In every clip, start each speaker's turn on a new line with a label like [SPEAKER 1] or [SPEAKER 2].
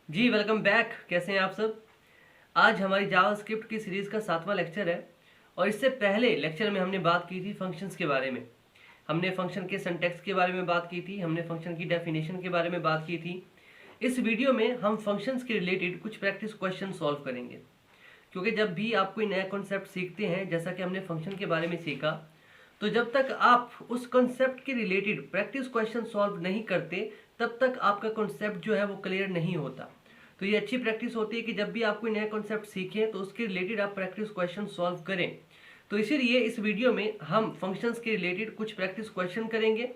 [SPEAKER 1] जी welcome back. कैसे हैं आप सब। आज हमारी जावास्क्रिप्ट की सीरीज़ का 7वां लेक्चर है और इससे पहले लेक्चर में हमने बात की थी फंक्शंस के बारे में। हमने फंक्शन के सिंटैक्स के बारे में बात की थी, हमने फंक्शन की डेफिनेशन के बारे में बात की थी। इस वीडियो में हम फंक्शंस के रिलेटेड कुछ प्रैक्टिस क्वेश्चन सॉल्व करेंगे, क्योंकि जब भी आप कोई नया कॉन्सेप्ट सीखते हैं, जैसा कि हमने फंक्शन के बारे में सीखा, तो जब तक आप उस कॉन्सेप्ट के रिलेटेड प्रैक्टिस क्वेश्चन सॉल्व नहीं करते, तब तक आपका कॉन्सेप्ट जो है वो क्लियर नहीं होता। तो ये अच्छी प्रैक्टिस होती है कि जब भी आप कोई नया कॉन्सेप्ट सीखें तो उसके रिलेटेड आप प्रैक्टिस क्वेश्चन सॉल्व करें। तो इसीलिए इस वीडियो में हम फंक्शंस के रिलेटेड कुछ प्रैक्टिस क्वेश्चन करेंगे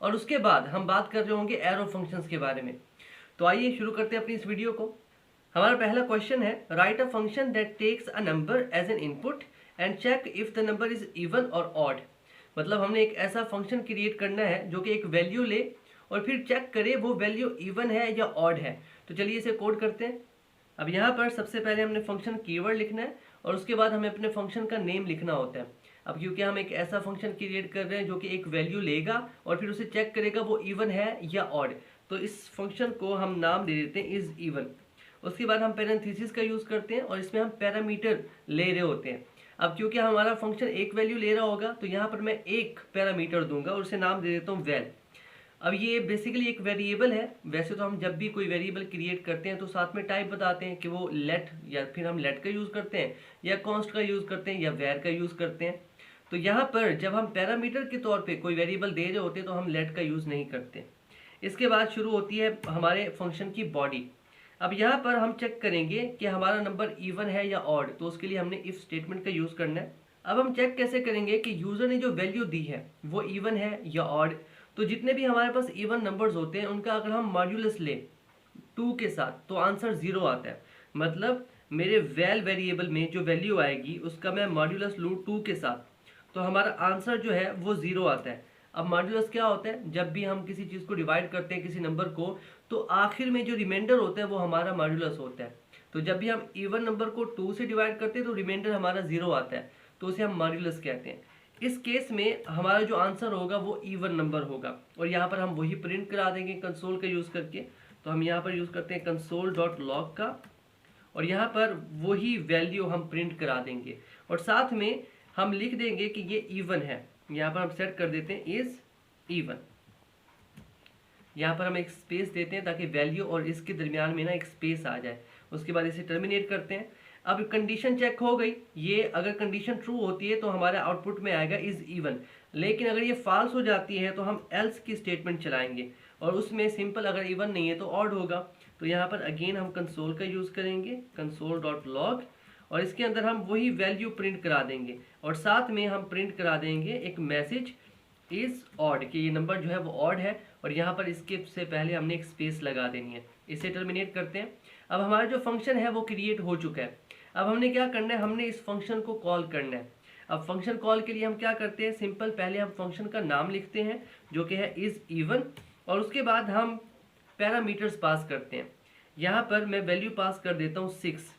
[SPEAKER 1] और उसके बाद हम बात कर रहे होंगे एरो फंक्शंस के बारे में। तो आइए शुरू करते हैं अपनी इस वीडियो को। हमारा पहला क्वेश्चन है, write a function that takes a number as an input and check if the number is even और ऑड। मतलब हमने एक ऐसा फंक्शन क्रिएट करना है जो कि एक वैल्यू ले और फिर चेक करे वो वैल्यू इवन है या ऑड है। तो चलिए इसे कोड करते हैं। अब यहाँ पर सबसे पहले हमने फंक्शन कीवर्ड लिखना है और उसके बाद हमें अपने फंक्शन का नेम लिखना होता है। अब क्योंकि हम एक ऐसा फंक्शन क्रिएट कर रहे हैं जो कि एक वैल्यू लेगा और फिर उसे चेक करेगा वो इवन है या ऑड, तो इस फंक्शन को हम नाम दे देते हैं इज इवन। उसके बाद हम पैरेंथेसिस का यूज़ करते हैं और इसमें हम पैरामीटर ले रहे होते हैं। अब क्योंकि हमारा फंक्शन एक वैल्यू ले रहा होगा तो यहाँ पर मैं एक पैरामीटर दूंगा और उसे नाम दे देता हूँ वैल। अब ये बेसिकली एक वेरिएबल है। वैसे तो हम जब भी कोई वेरिएबल क्रिएट करते हैं तो साथ में टाइप बताते हैं कि वो लेट, या फिर हम लेट का यूज़ करते हैं या कॉन्स्ट का यूज़ करते हैं या वेर का यूज़ करते हैं। तो यहाँ पर जब हम पैरामीटर के तौर पे कोई वेरिएबल दे रहे होते हैं तो हम लेट का यूज़ नहीं करते। इसके बाद शुरू होती है हमारे फंक्शन की बॉडी। अब यहाँ पर हम चेक करेंगे कि हमारा नंबर इवन है या ऑड, तो उसके लिए हमने इफ स्टेटमेंट का यूज़ करना है। अब हम चेक कैसे करेंगे कि यूज़र ने जो वैल्यू दी है वो इवन है या ऑड। तो जितने भी हमारे पास इवन नंबर्स होते हैं उनका अगर हम मॉड्यूलस ले 2 के साथ तो आंसर 0 आता है। मतलब मेरे वैल वेरिएबल में जो वैल्यू आएगी उसका मैं मॉड्यूलस लूँ 2 के साथ तो हमारा आंसर जो है वो 0 आता है। अब मॉड्यूलस क्या होता है, जब भी हम किसी चीज़ को डिवाइड करते हैं किसी नंबर को, तो आखिर में जो रिमाइंडर होता है वो हमारा मॉड्यूलस होता है। तो जब भी हम इवन नंबर को 2 से डिवाइड करते हैं तो रिमाइंडर हमारा 0 आता है, तो उसे हम मॉड्यूलस कहते हैं। इस केस में हमारा जो आंसर होगा वो इवन नंबर होगा और यहाँ पर हम वही प्रिंट करा देंगे कंसोल का यूज़ करके। तो हम यहाँ पर यूज़ करते हैं कंसोल डॉट लॉग का और यहाँ पर वही वैल्यू हम प्रिंट करा देंगे और साथ में हम लिख देंगे कि ये इवन है। यहाँ पर हम सेट कर देते हैं इज इवन। यहाँ पर हम एक स्पेस देते हैं ताकि वैल्यू और इसके दरमियान में ना एक स्पेस आ जाए। उसके बाद इसे टर्मिनेट करते हैं। अब कंडीशन चेक हो गई, ये अगर कंडीशन ट्रू होती है तो हमारे आउटपुट में आएगा इज इवन, लेकिन अगर ये फॉल्स हो जाती है तो हम एल्स की स्टेटमेंट चलाएंगे और उसमें सिंपल अगर इवन नहीं है तो ऑड होगा। तो यहाँ पर अगेन हम कंसोल का यूज़ करेंगे, कंसोल डॉट लॉग, और इसके अंदर हम वही वैल्यू प्रिंट करा देंगे और साथ में हम प्रिंट करा देंगे एक मैसेज इज ऑड कि ये नंबर जो है वो ऑड है और यहाँ पर इसके से पहले हमने एक स्पेस लगा देनी है। इसे टर्मिनेट करते हैं। अब हमारा जो फंक्शन है वो क्रिएट हो चुका है। अब हमने क्या करना है, हमने इस फंक्शन को कॉल करना है। अब फंक्शन कॉल के लिए हम क्या करते हैं, सिंपल पहले हम फंक्शन का नाम लिखते हैं जो कि है इज इवन और उसके बाद हम पैरामीटर्स पास करते हैं। यहाँ पर मैं वैल्यू पास कर देता हूँ 6।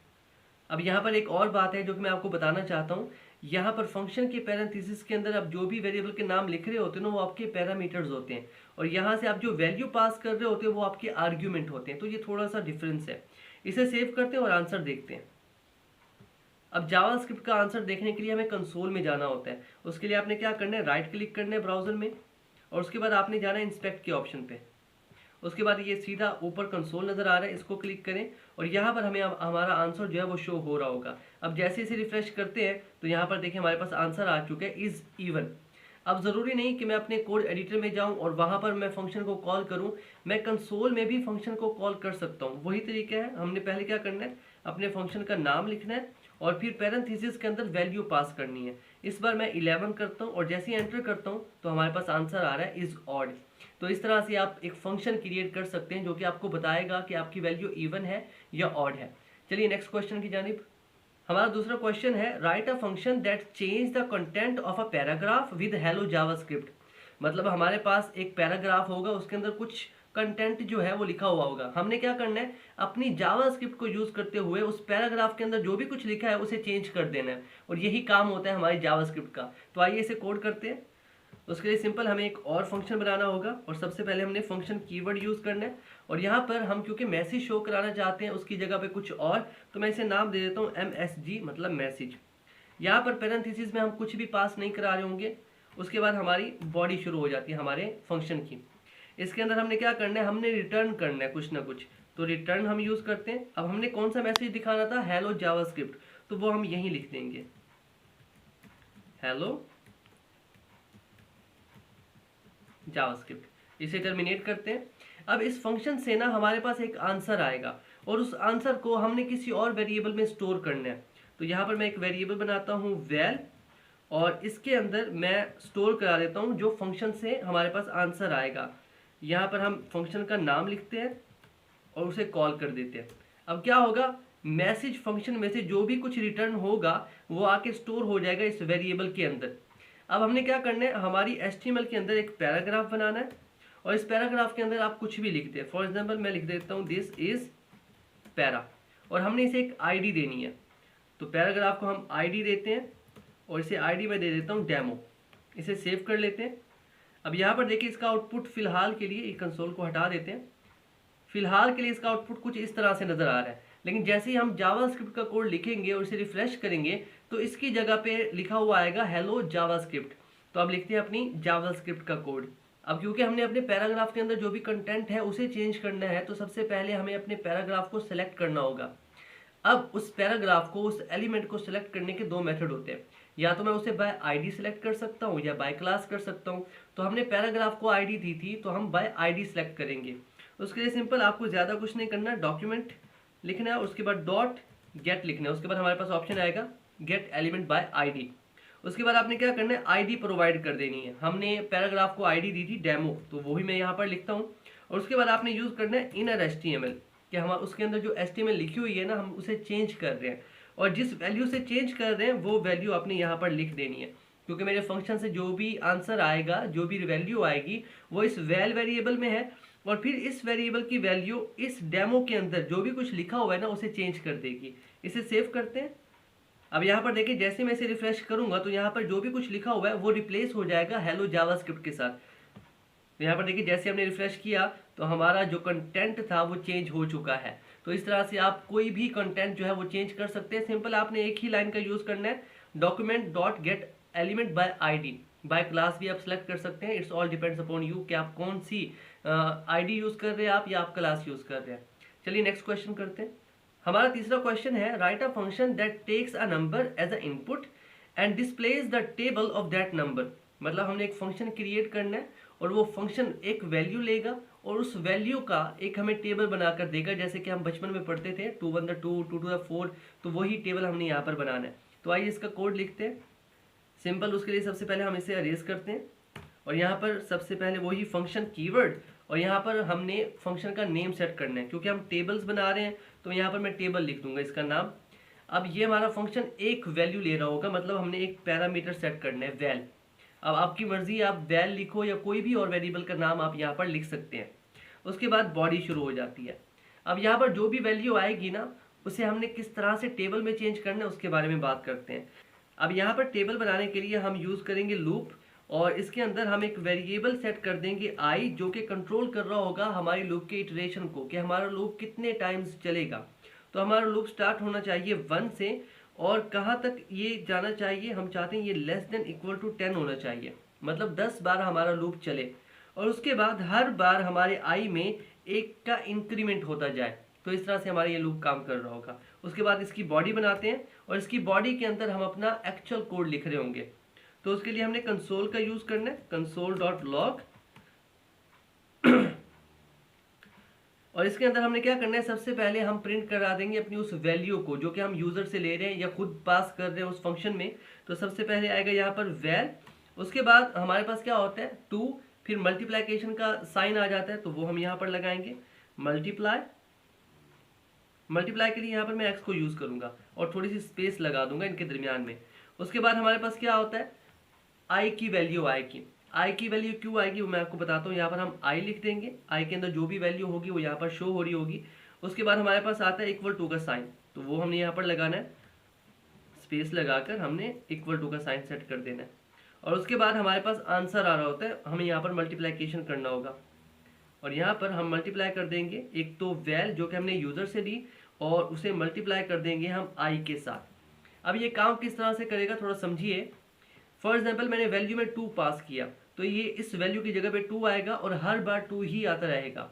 [SPEAKER 1] अब यहाँ पर एक और बात है जो कि मैं आपको बताना चाहता हूँ। यहाँ पर फंक्शन के पैरेंथेसिस के अंदर आप जो भी वेरिएबल के नाम लिख रहे होते हैं ना वो आपके पैरामीटर्स होते हैं और यहाँ से आप जो वैल्यू पास कर रहे होते हैं वो आपके आर्ग्यूमेंट होते हैं। तो ये थोड़ा सा डिफरेंस है। इसे सेव करते हैं और आंसर देखते हैं। अब जावास्क्रिप्ट का आंसर देखने के लिए हमें कंसोल में जाना होता है। उसके लिए आपने क्या करना है, राइट क्लिक करना है ब्राउजर में और उसके बाद आपने जाना है इंस्पेक्ट के ऑप्शन पे। उसके बाद ये सीधा ऊपर कंसोल नज़र आ रहा है, इसको क्लिक करें और यहाँ पर हमें हमारा आंसर जो है वो शो हो रहा होगा। अब जैसे इसे रिफ्रेश करते हैं तो यहाँ पर देखिए हमारे पास आंसर आ चुका है इज इवन। अब ज़रूरी नहीं कि मैं अपने कोड एडिटर में जाऊँ और वहाँ पर मैं फंक्शन को कॉल करूँ, मैं कंसोल में भी फंक्शन को कॉल कर सकता हूँ। वही तरीका है। हमने पहले क्या करना है, अपने फंक्शन का नाम लिखना है और फिर पैरेंथेसिस के अंदर वैल्यू पास करनी है। इस बार मैं 11 करता हूँ और जैसे ही एंटर करता हूँ तो हमारे पास आंसर आ रहा है इज ऑड। तो इस तरह से आप एक फंक्शन क्रिएट कर सकते हैं जो कि आपको बताएगा कि आपकी वैल्यू इवन है या ऑड है। चलिए नेक्स्ट क्वेश्चन की जानिब। हमारा दूसरा क्वेश्चन है, write a function that change the content of a paragraph with hello JavaScript. मतलब हमारे पास एक पैराग्राफ होगा, उसके अंदर कुछ कंटेंट जो है वो लिखा हुआ होगा। हमने क्या करना है, अपनी जावास्क्रिप्ट को यूज करते हुए उस पैराग्राफ के अंदर जो भी कुछ लिखा है उसे चेंज कर देना है और यही काम होता है हमारी जावास्क्रिप्ट का। तो आइए इसे कोड करते हैं। उसके लिए सिंपल हमें एक और फंक्शन बनाना होगा और सबसे पहले हमने फंक्शन कीवर्ड यूज़ करना है। और यहाँ पर हम क्योंकि मैसेज शो कराना चाहते हैं उसकी जगह पे कुछ और, तो मैं इसे नाम दे देता हूँ MSG मतलब मैसेज। यहाँ पर पैरेंथेसिस में हम कुछ भी पास नहीं करा रहे होंगे। उसके बाद हमारी बॉडी शुरू हो जाती है हमारे फंक्शन की। इसके अंदर हमने क्या करना है, हमने रिटर्न करना है कुछ ना कुछ, तो रिटर्न हम यूज़ करते हैं। अब हमने कौन सा मैसेज दिखाना था, हेलो जावास्क्रिप्ट, तो वो हम यहीं लिख देंगे, हेलो जावास्क्रिप्ट। इसे टर्मिनेट करते हैं। अब इस फंक्शन से ना हमारे पास एक आंसर आएगा और उस आंसर को हमने किसी और वेरिएबल में स्टोर करना है। तो यहाँ पर मैं एक वेरिएबल बनाता हूँ वैल, और इसके अंदर मैं स्टोर करा देता हूँ जो फंक्शन से हमारे पास आंसर आएगा। यहाँ पर हम फंक्शन का नाम लिखते हैं और उसे कॉल कर देते हैं। अब क्या होगा, मैसेज फंक्शन में से जो भी कुछ रिटर्न होगा वो आके स्टोर हो जाएगा इस वेरिएबल के अंदर। अब हमने क्या करना है, हमारी HTML के अंदर एक पैराग्राफ बनाना है और इस पैराग्राफ के अंदर आप कुछ भी लिखते हैं। फॉर एग्जाम्पल मैं लिख देता हूँ दिस इज पैरा, और हमने इसे एक ID देनी है। तो पैराग्राफ को हम ID देते हैं और इसे ID में दे देता हूँ डेमो। इसे सेव कर लेते हैं। अब यहाँ पर देखिए इसका आउटपुट फिलहाल के लिए, कंसोल को हटा देते हैं, फिलहाल के लिए इसका आउटपुट कुछ इस तरह से नजर आ रहा है। लेकिन जैसे ही हम जावास्क्रिप्ट का कोड लिखेंगे और इसे रिफ्रेश करेंगे तो इसकी जगह पे लिखा हुआ आएगा हेलो जावास्क्रिप्ट। तो अब लिखते हैं अपनी जावास्क्रिप्ट का कोड। अब क्योंकि हमने अपने पैराग्राफ के अंदर जो भी कंटेंट है उसे चेंज करना है, तो सबसे पहले हमें अपने पैराग्राफ को सिलेक्ट करना होगा। अब उस पैराग्राफ को, उस एलिमेंट को सिलेक्ट करने के दो मेथड होते हैं, या तो मैं उसे बाय ID सिलेक्ट कर सकता हूँ या बाय क्लास कर सकता हूँ। तो हमने पैराग्राफ को ID दी थी तो हम बाय ID सिलेक्ट करेंगे। उसके लिए सिंपल आपको ज़्यादा कुछ नहीं करना, डॉक्यूमेंट लिखना है, उसके बाद डॉट गेट लिखना है, उसके बाद हमारे पास ऑप्शन आएगा गेट एलिमेंट बाय ID। उसके बाद आपने क्या करना है, ID प्रोवाइड कर देनी है। हमने पैराग्राफ को ID दी थी डेमो, तो वही मैं यहाँ पर लिखता हूँ। और उसके बाद आपने यूज़ करना है इनर HTML, कि हम उसके अंदर जो HTML लिखी हुई है ना हम उसे चेंज कर रहे हैं, और जिस वैल्यू से चेंज कर रहे हैं वो वैल्यू आपने यहाँ पर लिख देनी है। क्योंकि मेरे फंक्शन से जो भी आंसर आएगा, जो भी वैल्यू आएगी वो इस वैल वेरिएबल में है, और फिर इस वेरिएबल की वैल्यू इस डेमो के अंदर जो भी कुछ लिखा हुआ है ना उसे चेंज कर देगी। इसे सेव करते हैं। अब यहाँ पर देखिए जैसे मैं इसे रिफ्रेश करूंगा तो यहाँ पर जो भी कुछ लिखा हुआ है वो रिप्लेस हो जाएगा हेलो जावास्क्रिप्ट के साथ। तो यहाँ पर देखिए जैसे हमने रिफ्रेश किया तो हमारा जो कंटेंट था वो चेंज हो चुका है। तो इस तरह से आप कोई भी कंटेंट जो है वो चेंज कर सकते हैं। सिंपल आपने एक ही लाइन का यूज़ करना है, document dot get element by ID। By class भी आप सेलेक्ट कर सकते हैं, it's all depends upon you कि आप कौन सी ID यूज़ कर रहे हैं आप, या आप क्लास यूज़ कर रहे हैं। चलिए नेक्स्ट क्वेश्चन करते हैं। हमारा तीसरा क्वेश्चन है, write a function that takes a number as a input and displays the table of that number. मतलब हमने एक फंक्शन क्रिएट करना है और वो फंक्शन एक वैल्यू लेगा और उस वैल्यू का एक हमें टेबल बनाकर देगा, जैसे कि हम बचपन में पढ़ते थे 2 1 2 2 2 4, तो वही टेबल हमने यहाँ पर बनाना है। तो आइए इसका कोड लिखते हैं। सिंपल उसके लिए सबसे पहले हम इसे अरेज करते हैं और यहाँ पर सबसे पहले वही फंक्शन कीवर्ड, और यहाँ पर हमने फंक्शन का नेम सेट करना है। क्योंकि हम टेबल्स बना रहे हैं तो यहाँ पर मैं टेबल लिख दूंगा इसका नाम। अब ये हमारा फंक्शन एक वैल्यू ले रहा होगा, मतलब हमने एक पैरामीटर सेट करना है वैल। अब आपकी मर्जी, आप वैल लिखो या कोई भी और वेरिएबल का नाम आप यहाँ पर लिख सकते हैं। उसके बाद बॉडी शुरू हो जाती है। अब यहाँ पर जो भी वैल्यू आएगी ना उसे हमने किस तरह से टेबल में चेंज करना है उसके बारे में बात करते हैं। अब यहाँ पर टेबल बनाने के लिए हम यूज़ करेंगे लूप, और इसके अंदर हम एक वेरिएबल सेट कर देंगे I, जो कि कंट्रोल कर रहा होगा हमारी लूप के इटरेशन को, कि हमारा लूप कितने टाइम्स चलेगा। तो हमारा लूप स्टार्ट होना चाहिए 1 से, और कहाँ तक ये जाना चाहिए, हम चाहते हैं ये लेस देन इक्वल टू 10 होना चाहिए, मतलब 10 बार हमारा लूप चले, और उसके बाद हर बार हमारे I में 1 का इंक्रीमेंट होता जाए। तो इस तरह से हमारा ये लूप काम कर रहा होगा। उसके बाद इसकी बॉडी बनाते हैं और इसकी बॉडी के अंदर हम अपना एक्चुअल कोड लिख रहे होंगे। तो उसके लिए हमने कंसोल का यूज करना है, console.log। और इसके अंदर हमने क्या करना है, सबसे पहले हम प्रिंट करा देंगे अपनी उस वैल्यू को जो कि हम यूजर से ले रहे हैं या खुद पास कर रहे हैं उस फंक्शन में। तो सबसे पहले आएगा यहाँ पर वैल, उसके बाद हमारे पास क्या होता है 2, फिर मल्टीप्लिकेशन का साइन आ जाता है तो वो हम यहाँ पर लगाएंगे मल्टीप्लाई। मल्टीप्लाई के लिए यहाँ पर मैं x को यूज करूंगा और थोड़ी सी स्पेस लगा दूंगा इनके दरमियान में। उसके बाद हमारे पास क्या होता है, I की वैल्यू आएगी। I की वैल्यू क्यों आएगी वो मैं आपको बताता हूँ। यहाँ पर हम I लिख देंगे, I के अंदर जो भी वैल्यू होगी वो यहाँ पर शो हो रही होगी। उसके बाद हमारे पास आता है इक्वल टू का साइन, तो वो हमने यहाँ पर लगाना है, स्पेस लगाकर हमने इक्वल टू का साइन सेट कर देना है। और उसके बाद हमारे पास आंसर आ रहा होता है, हमें यहाँ पर मल्टीप्लाइकेशन करना होगा और यहाँ पर हम मल्टीप्लाई कर देंगे एक तो वैल जो कि हमने यूज़र से ली और उसे मल्टीप्लाई कर देंगे हम आई के साथ। अब ये काम किस तरह से करेगा थोड़ा समझिए। फॉर एग्जाम्पल मैंने वैल्यू में 2 पास किया तो ये इस वैल्यू की जगह पे 2 आएगा और हर बार 2 ही आता रहेगा।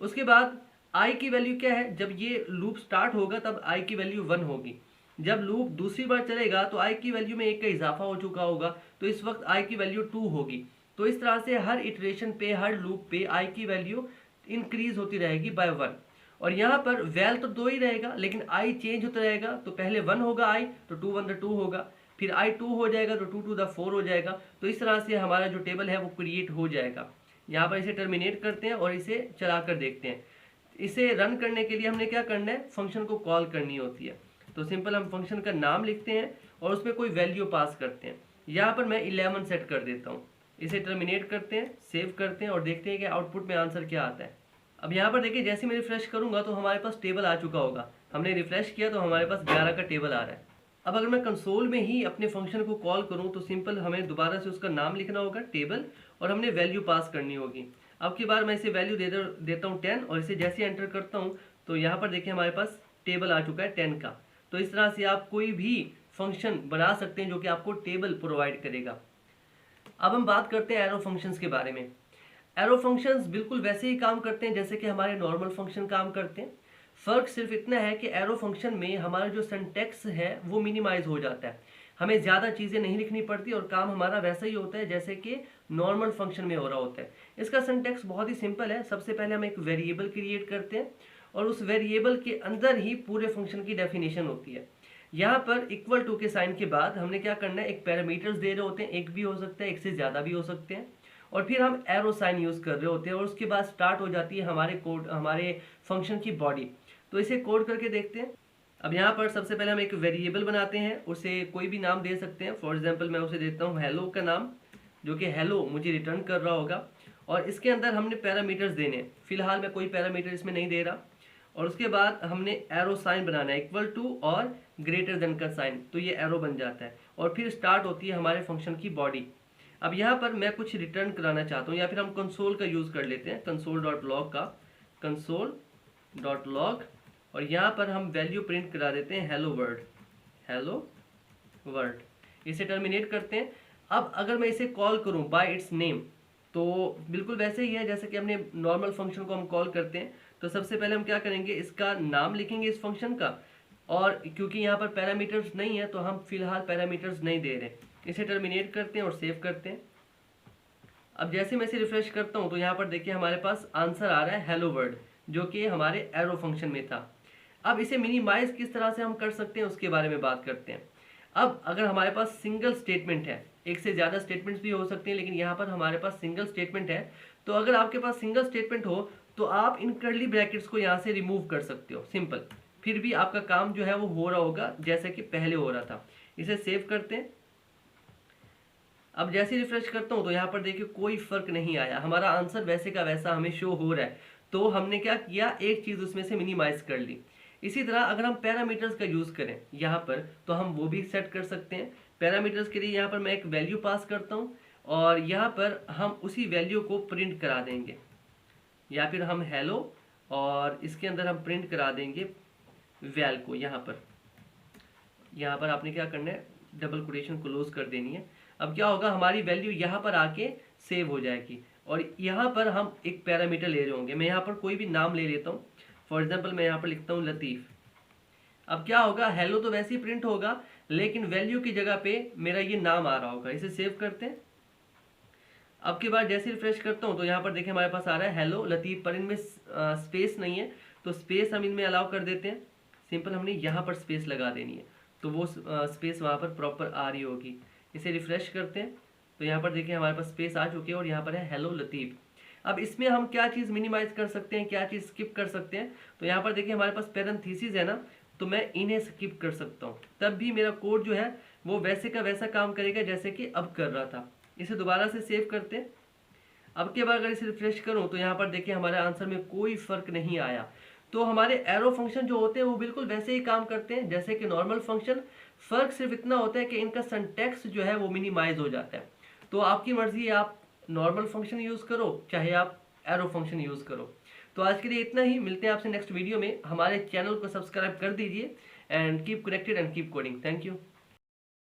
[SPEAKER 1] उसके बाद आई की वैल्यू क्या है, जब ये लूप स्टार्ट होगा तब आई की वैल्यू 1 होगी। जब लूप दूसरी बार चलेगा तो आई की वैल्यू में 1 का इजाफा हो चुका होगा तो इस वक्त आई की वैल्यू 2 होगी। तो इस तरह से हर इटरेशन पे, हर लूप पे आई की वैल्यू इंक्रीज होती रहेगी बाय 1। और यहाँ पर वैल तो 2 ही रहेगा लेकिन आई चेंज होता रहेगा। तो पहले 1 होगा आई तो 2 1 2 होगा, फिर आई 2 हो जाएगा तो 2 2 4 हो जाएगा। तो इस तरह से हमारा जो टेबल है वो क्रिएट हो जाएगा। यहाँ पर इसे टर्मिनेट करते हैं और इसे चला कर देखते हैं। इसे रन करने के लिए हमने क्या करना है, फंक्शन को कॉल करनी होती है। तो सिंपल हम फंक्शन का नाम लिखते हैं और उसमें कोई वैल्यू पास करते हैं। यहाँ पर मैं 11 सेट कर देता हूँ। इसे टर्मिनेट करते हैं, सेव करते हैं और देखते हैं कि आउटपुट में आंसर क्या आता है। अब यहाँ पर देखिए जैसे मैं रिफ्रेश करूंगा तो हमारे पास टेबल आ चुका होगा। हमने रिफ्रेश किया तो हमारे पास 11 का टेबल आ रहा है। अब अगर मैं कंसोल में ही अपने फंक्शन को कॉल करूं तो सिंपल हमें दोबारा से उसका नाम लिखना होगा टेबल और हमने वैल्यू पास करनी होगी। अब की बार मैं इसे वैल्यू देता हूँ 10 और इसे जैसे एंटर करता हूँ तो यहाँ पर देखिए हमारे पास टेबल आ चुका है 10 का। तो इस तरह से आप कोई भी फंक्शन बना सकते हैं जो कि आपको टेबल प्रोवाइड करेगा। अब हम बात करते हैं एरो फंक्शंस के बारे में। एरो फंक्शंस बिल्कुल वैसे ही काम करते हैं जैसे कि हमारे नॉर्मल फंक्शन काम करते हैं। फ़र्क सिर्फ इतना है कि एरो फंक्शन में हमारा जो सिंटैक्स है वो मिनिमाइज हो जाता है, हमें ज़्यादा चीज़ें नहीं लिखनी पड़ती और काम हमारा वैसा ही होता है जैसे कि नॉर्मल फंक्शन में हो रहा होता है। इसका सिंटैक्स बहुत ही सिंपल है। सबसे पहले हम एक वेरिएबल क्रिएट करते हैं और उस वेरिएबल के अंदर ही पूरे फंक्शन की डेफिनेशन होती है। यहाँ पर इक्वल टू के साइन के बाद हमने क्या करना है, एक पैरामीटर्स दे रहे होते हैं, एक भी हो सकता है, एक से ज़्यादा भी हो सकते हैं, और फिर हम एरो साइन यूज़ कर रहे होते हैं और उसके बाद स्टार्ट हो जाती है हमारे फंक्शन की बॉडी। तो इसे कोड करके देखते हैं। अब यहाँ पर सबसे पहले हम एक वेरिएबल बनाते हैं, उसे कोई भी नाम दे सकते हैं। फॉर एग्जांपल मैं उसे देता हूँ हेलो का नाम, जो कि हेलो मुझे रिटर्न कर रहा होगा। और इसके अंदर हमने पैरामीटर्स देने हैं। फिलहाल मैं कोई पैरामीटर इसमें नहीं दे रहा। और उसके बाद हमने एरो साइन बनाना है, इक्वल टू और ग्रेटर देन का साइन, तो ये एरो बन जाता है और फिर स्टार्ट होती है हमारे फंक्शन की बॉडी। अब यहाँ पर मैं कुछ रिटर्न कराना चाहता हूँ या फिर हम कंसोल का यूज़ कर लेते हैं, कंसोल.लॉग का, कंसोल.लॉग, और यहाँ पर हम वैल्यू प्रिंट करा देते हैं हेलो वर्ल्ड, हेलो वर्ल्ड। इसे टर्मिनेट करते हैं। अब अगर मैं इसे कॉल करूँ बाय इट्स नेम तो बिल्कुल वैसे ही है जैसे कि हमने नॉर्मल फंक्शन को हम कॉल करते हैं। तो सबसे पहले हम क्या करेंगे, इसका नाम लिखेंगे इस फंक्शन का, और क्योंकि यहाँ पर पैरामीटर्स नहीं है तो हम फिलहाल पैरामीटर्स नहीं दे रहे। इसे टर्मिनेट करते हैं और सेव करते हैं। अब जैसे मैं इसे रिफ्रेश करता हूँ तो यहाँ पर देखिए हमारे पास आंसर आ रहा है हेलो वर्ल्ड, जो कि हमारे एरो फंक्शन में था। अब इसे मिनिमाइज किस तरह से हम कर सकते हैं उसके बारे में बात करते हैं। अब अगर हमारे पास सिंगल स्टेटमेंट है, एक से ज़्यादा स्टेटमेंट्स भी हो सकते हैं लेकिन यहाँ पर हमारे पास सिंगल स्टेटमेंट है, तो अगर आपके पास सिंगल स्टेटमेंट हो तो आप इन कर्ली ब्रैकेट्स को यहाँ से रिमूव कर सकते हो सिंपल। फिर भी आपका काम जो है वो हो रहा होगा जैसे कि पहले हो रहा था। इसे सेव करते हैं। अब जैसे रिफ्रेश करता हूँ तो यहाँ पर देखिए कोई फर्क नहीं आया, हमारा आंसर वैसे का वैसा हमें शो हो रहा है। तो हमने क्या किया, एक चीज़ उसमें से मिनिमाइज कर ली। इसी तरह अगर हम पैरामीटर्स का यूज़ करें यहाँ पर तो हम वो भी सेट कर सकते हैं। पैरामीटर्स के लिए यहाँ पर मैं एक वैल्यू पास करता हूँ और यहाँ पर हम उसी वैल्यू को प्रिंट करा देंगे, या फिर हम हेलो और इसके अंदर हम प्रिंट करा देंगे वैल को। यहाँ पर आपने क्या करना है, डबल कोटेशन क्लोज कर देनी है। अब क्या होगा, हमारी वैल्यू यहाँ पर आके सेव हो जाएगी और यहाँ पर हम एक पैरामीटर ले रहे होंगे। मैं यहाँ पर कोई भी नाम ले लेता हूँ। फॉर एग्जांपल मैं यहाँ पर लिखता हूँ लतीफ़। अब क्या होगा, हेलो तो वैसे ही प्रिंट होगा लेकिन वैल्यू की जगह पे मेरा ये नाम आ रहा होगा। इसे सेव करते हैं। अब के बाद जैसे रिफ्रेश करता हूँ तो यहाँ पर देखिए हमारे पास आ रहा है हेलो लतीफ़, पर इनमें स्पेस नहीं है तो स्पेस हम इनमें अलाउ कर देते हैं। सिंपल हमने यहाँ पर स्पेस लगा देनी है तो वो स्पेस वहाँ पर प्रॉपर आ रही होगी। इसे रिफ्रेश करते हैं तो यहाँ पर देखिए हमारे पास स्पेस आ चुकी है और यहाँ पर है हेलो लतीफ़। अब इसमें हम क्या चीज़ मिनिमाइज कर सकते हैं, क्या चीज़ स्किप कर सकते हैं, तो यहाँ पर देखिए हमारे पास पैरेंथेसिस है ना, तो मैं इन्हें स्किप कर सकता हूँ। तब भी मेरा कोड जो है वो वैसे का वैसा काम करेगा जैसे कि अब कर रहा था। इसे दोबारा से सेव करते हैं। अब के बाद अगर इसे रिफ्रेश करूँ तो यहाँ पर देखिए हमारे आंसर में कोई फ़र्क नहीं आया। तो हमारे एरो फंक्शन जो होते हैं वो बिल्कुल वैसे ही काम करते हैं जैसे कि नॉर्मल फंक्शन। फ़र्क सिर्फ इतना होता है कि इनका सिंटैक्स जो है वो मिनिमाइज हो जाता है। तो आपकी मर्जी है, आप नॉर्मल फंक्शन यूज़ करो चाहे आप एरो फंक्शन यूज़ करो। तो आज के लिए इतना ही, मिलते हैं आपसे नेक्स्ट वीडियो में। हमारे चैनल को सब्सक्राइब कर दीजिए and keep connected and keep coding. Thank you.